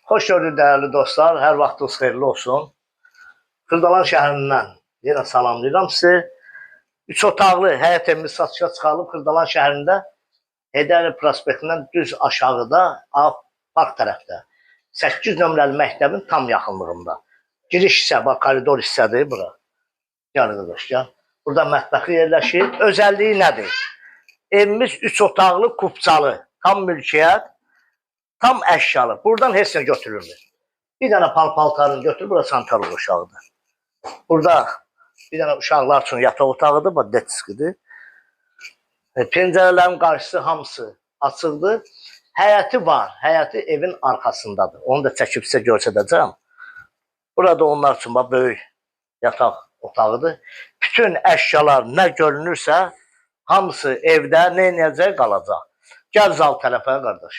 Xoş gördük değerli dostlar. Hər vaxtınız xeyirli olsun. Kırdalan şəhərindən yenə salamlayıram sizi. 3 otaqlı həyət evimiz satışa çıxarılıb Kırdalan şəhərində Heydər prospektindən düz aşağıda park tərəfdə 8 nömrəli məktəbin tam yaxınlığında. Giriş hissə, bax koridor hissədir bura. Gəl qardaş, gəl. Burada mətbəxi yerləşir. Özəlliyi nədir? Evimiz 3 otaqlı, kupçalı, tam mülkiyyət, tam əşyalı. Buradan heç nə götürülmür. Bir dənə paltarını götürüb, bura santarlı uşağıdır. Burada bir dənə uşaqlar üçün yataq otağıdır, bax detskidir. Pəncərələrin qarşısı hamısı açıldı. Həyəti var, həyəti evin arxasındadır. Onu da çəkib sizə göstərəcəm. Burada onlar üçün bax böyük yataq otağıdır. Bütün əşyalar nə görünürsə, hamısı evdə nə edəcək qalacaq. Gəl zal tərəfə qardaş.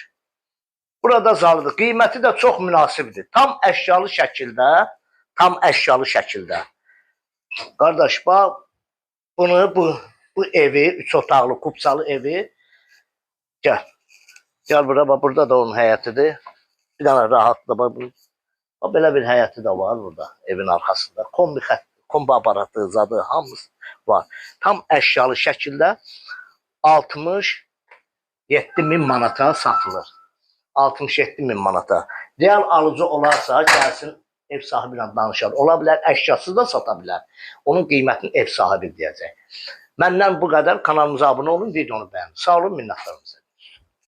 Burada zalıdır. Qiyməti də çox münasibdir. Tam əşyalı şəkildə. Qardaş, bax, bu evi, 3 otaqlı, kupçalı evi, gəl. Gəl bura, bax, burada da onun həyətidir. Bir dənə rahatlı, bax, belə bir həyəti də var burada, evin arxasında. Kombi aparatı, zadı, hamısı var. Tam əşyalı şəkildə 67.000 manata satılır. 67.000 manata. Real alıcı olarsa gəlsin ev sahibi ilə danışar. Ola bilər əşyasız da sata bilər. Onun qiymətini ev sahibi deyəcək. Məndən bu qədər. Kanalımıza abunə olun, videonu bəyənin. Sağ olun, minnətlarımıza.